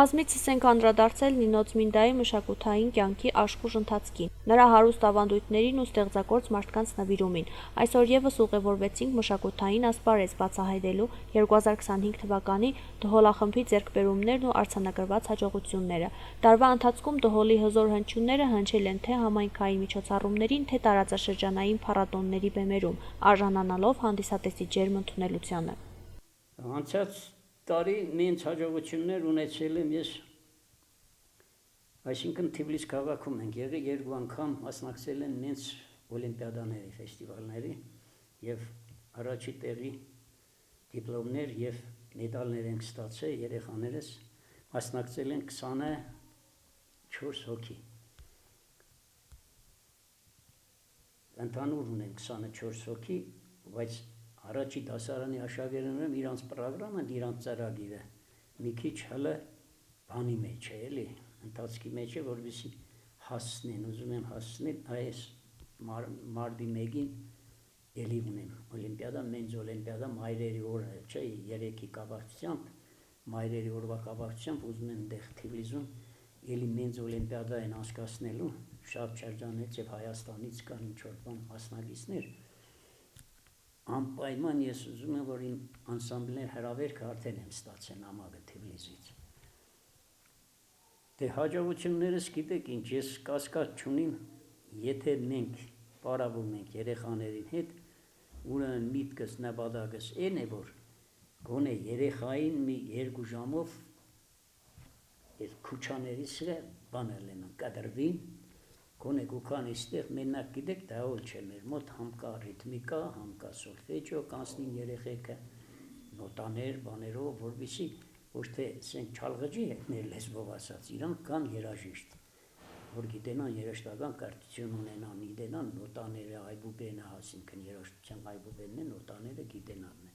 Բազմիցս ենք անդրադարձել Նինո Ծմինդայի մշակութային կյանքի աշխուժ ընթացքին, նրա հարուստ ավանդույթներին ու ստեղծագործ մարդկանց նվիրումին։ Այսօր ևս ուղևորվեցինք մշակութային ասպարեզ բացահայտելու 2025 թվականի դհոլախմբի ձեռքբերումներն ու արձանագրված հաջողությունները։ Տարվա ընթացքում դհոլի հզոր հնչյունները հնչել են թե համայնքային միջոցառումներին, թե տարածաշրջանային փառատոների բեմերում, արժանանալով հանդիսատեսի ջերմ ընդունելությանը։ Անցած տարի մինչ հաջողություններ ունեցել եմ ես, այսինքն Թիֆլիս քաղաքում ենք եղել, երկու անգամ մասնակցել եմ մինչ օլիմպիադաների, ֆեստիվալների եւ առաջի տեղի դիպլոմներ եւ մեդալներ ենք ստացել երեխաներս, մասնակցել են 24 հոգի։ Ընդհանուր ունեն 24 հոգի, բայց առաջի դասարանի աշակերտներն իրանց ծրագրամը, իրանց ծրագիրը մի քիչ հələ բանի մեջ է, էլի, ընթացքի մեջ է, որովհետեւ հասնեն, ուզում եմ հասնել այս մարտի 1-ին էլի ունեմ օլիմպիադա, մենց օլիմպիադա մայրերի օրը, չէ, 3-ի կապակցությամբ, մայրերի օրվա կապակցությամբ ուզում եմ դեղ Թիֆլիսում էլի մենց օլիմպիադա են անցկացնելու, շատ շրջանից եւ Հայաստանից կան ինչ-որ բան մասնակիցներ։ Անպայման ես ուզում եմ, որ իմ անսամբլներ հրավերքը արդեն եմ ստացել նամակը Թիֆլիսից։ Դե հաջողություններս գիտեք ինչ, ես կասկած չունիմ, եթե մենք պարավում ենք երեխաների հետ, ուրեմն միտքս նպատակս այն է, որ գոնե երեխային մի 2 ժամով այս քուչաներից բանը լինեն, կադրվին, գոնե գուքան այստեղ մենակ գիտեք, դա օլ չէ մեր մոտ, համ կա ռիթմիկա, համ կա սոլֆեջիո, կանցնին երեխեքը, նոտաներ, բաներով, որովհետեւ ոչ թե ասենք չալղջի է մեր լեզվով ասած, իրանք կան երաժիշտ, որ գիտենան երաժշտական կրթություն ունենան, գիտենան նոտաները, այբուբենը, այսինքն երաժշտության այբուբենն է, նոտաները գիտենալն է։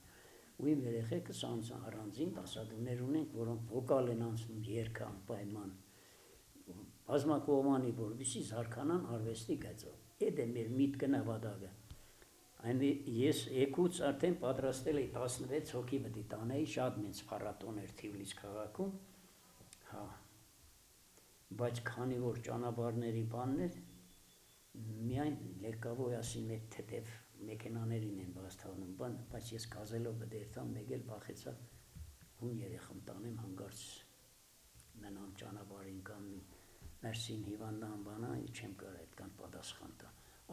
Ու իմ երեխեքս առանձին դասադուլներ ունենք, որոնք վոկալ են անցնում, երգը անպայման, բազմակողմանի, որովհետեւ զարգանան արվեստի գծով։ Այդ է մեր միտքը նպատակը։ Այն ես եկուց արդեն պատրաստել էի 16 հոգի պետք է տանեի, շատ մեծ փառատոն էր Թիֆլիս քաղաքում, հա, բայց քանի որ ճանապարհների բանն էր, միայն լեկավոյասի մեկ թեթև մեքենաներին են բաստանում, բան, բայց ես գազելով բդերթամ, մեկ էլ վախեցա, ում երեխան տանեմ հանգարց մնամ ճանապարհին կամ մերսին հիվանդան բանա, չեմ կարող այդքան պատասխան տա։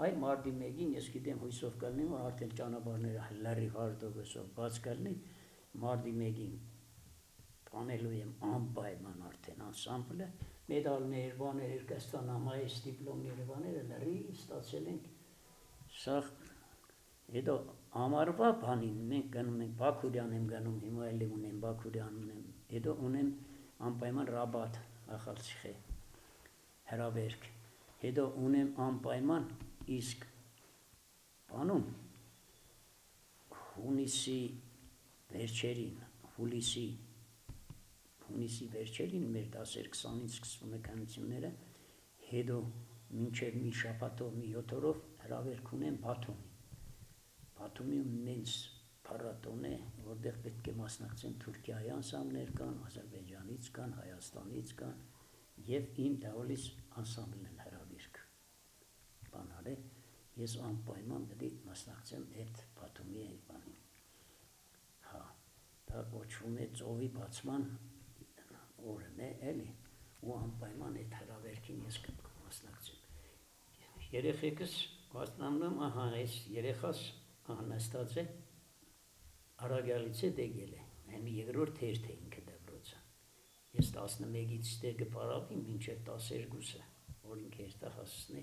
Այ մարտի 1-ին ես գիտեմ հույսով կլինի, որ արդեն ճանապարհները լրիվ 100%-ով բաց կլինի, մարտի 1-ին տանելու եմ անպայման արդեն անսամբլը, մեդալներ, բաներ, կստանամ, դիպլոմները, բաները լրիվ ստացել ենք, սա հետո ամառվա բանին մենք գնում ենք, Բաքուրյան եմ գնում, հիմա էլի ունեմ Բաքուրյան ունեմ, հետո ունեմ անպայման Ռաբաթ, Ախալցիխե, հրավերք, հետո ունեմ անպայման իսկ բանում հունիսի վերջերին մեր դասեր 20-ից սկսվում է կանությունները, հետո մինչև մի շաբաթով, մի 7 օրով հրավերք ունեմ Բաթումի մենց փառատոն է, որտեղ պետք է մասնակցեն Թուրքիայի անսամբլներ կան, Ադրբեջանից կան, Հայաստանից կան եւ իմ դահոլիս անսամբլն են հրավիրք բանալ է, ես անպայման պետք է մասնակցեմ այդ Բաթումի բանին, հա, դա կոչվում է ծովի բացման օրն է, էլի, ու անպայման այդ հրավերքին ես կմասնակցեմ։ Երեխեքս մասնանում, ահա, այս երեխաս նստած է, Արագյալից է դեգել է, մի երկրորդ հերթ է ինքը դպրոցը, ես 11-ից ստեգը պարավին մինչև 12-ը, որ ինքը երթա հասցնի,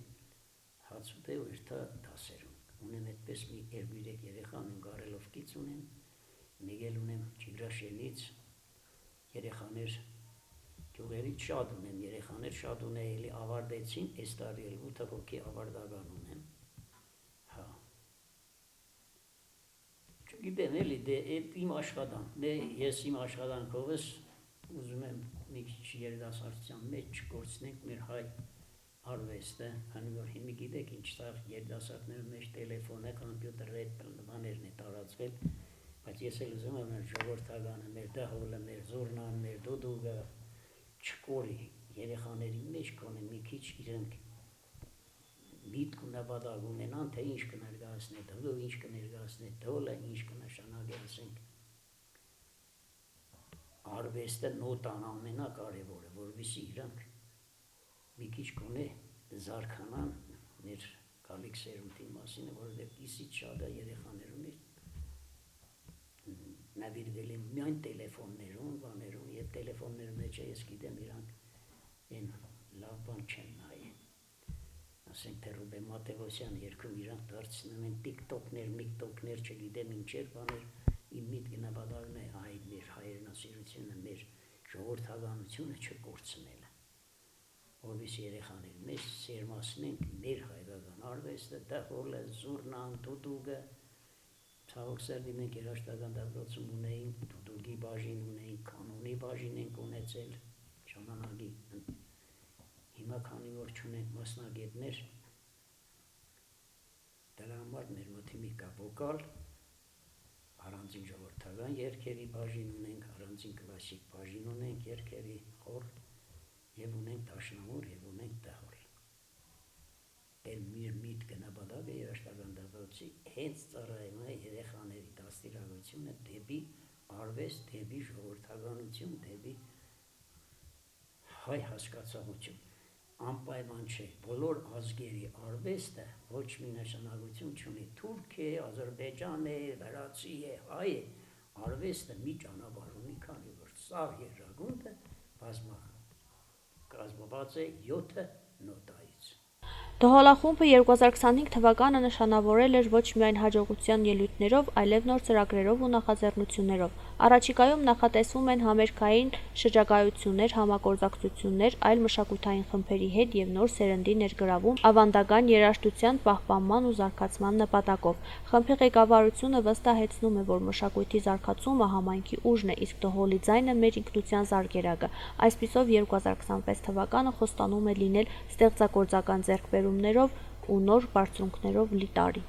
հացուտ է ու երթա դասերում, ունեմ այդպես մի 2-3 երեխա ունեմ, Գարելովկից ունեմ, մեկ էլ ունեմ Չիգրաշենից, երեխաներ, գյուղերից շատ ունեմ, երեխաներ շատ ունեմ, էլի ավարտեցին, այս տարի էլ 8 հոգի ավարտական ունեմ, հա, չգիտեմ էլի, դե իմ աշխատանքն է, ես իմ աշխատանքովս ուզում եմ մի քիչ երիտասարդության մեջ չկորցնենք մեր հայ արվեստը, քանի որ հիմա գիտեք ինչ սա երիտասարդների մեջ տելեֆոնը, կոմպյուտերը, բաներն է տարածվել, բայց ես էլ ուզում եմ մեր ժողովրդականը, մեր դահոլը, մեր զուռնան, մեր դուդուգը, չկորի երեխաների մեջ կոնե մի քիչ իրենք միտք ու նպատակ ունենան, թե ինչ կներկայացնի դոլը, ինչ կներկայացնի դոլը, ինչ կնշանակի, ասենք, արվեստը նոտան ամենակարևորը, որովհետեւ իրանք մի քիչ կոնե զարգանան մեր գալիք սերունդի մասին, որովհետեւ իսից շատ է երեխաներուն նավիրվել են միայն տելեֆոններուն, բաներուն, եւ տելեֆոնների մեջ ես գիտեմ իրանք այն լավ բան չեն նայեն, ասենք թե Ռուբեն Մատեոսյան երկում իրանք դարձնում են տիկտոկներ, չգիտեմ ինչեր բաներ, իմ միտքը նպատակն է այդ մեր հայրենասիրությունը, մեր ժողովրդականությունը չկորցնելը, որովհետեւ երեխաների մեջ սերմացնենք մեր հայկական արվեստը, դահոլը, զուռնան, դուդուկը, ցավոք սերդի մենք երաժշտական դպրոցում ունեինք, դուդուկի բաժին ունեինք, կանոնի բաժին ենք ունեցել, ժամանակի, հիմա քանի որ չունենք մասնագետներ, դրա համար մեր մոտ մի կա վոկալ, առանձին ժողովրդական երգերի բաժին ունենք, առանձին կլասիկ բաժին ունենք, երգերի խոր եւ ունենք դաշնամուր եւ ունենք դահոլ։ Էլ մեր միտքը նպատակը երաժշտական դպրոցի հենց ծառայում է երեխաների դաստիարակությունը դեպի արվեստ, դեպի ժողովրդականություն, դեպի հայ հասկացողություն։ Անպայման չէ, բոլոր ազգերի արվեստը ոչ մի նշանակություն չունի, թուրք է, Ադրբեջան է, վրացի է, հայ է, արվեստը մի ճանապարհ ունի, քանի որ սաղ երրագունդը կազմված է 7 նոտայից։ Դհոլախումբը 2025 թվականը նշանավորել էր ոչ միայն հաջողության ելույթներով, այլև նոր ծրագրերով ու նախաձեռնություններով։ Առաջիկայում նախատեսվում են համերգային շրջագայություններ, համագործակցություններ այլ մշակութային խմբերի հետ եւ նոր սերնդի ներգրավում ավանդական երաժշտության պահպանման ու զարգացման նպատակով։ Խմբի ղեկավարությունը վստահեցնում է, որ մշակույթի զարգացումը համայնքի ուժն է, իսկ դհոլի ձայնը մեր ինքնության զարկերակը։ Այսպիսով 2026 թվականը խոստանում է լինել ստեղծագործական ձեռքբերումներով ու նոր բարձունքներով լի տարի։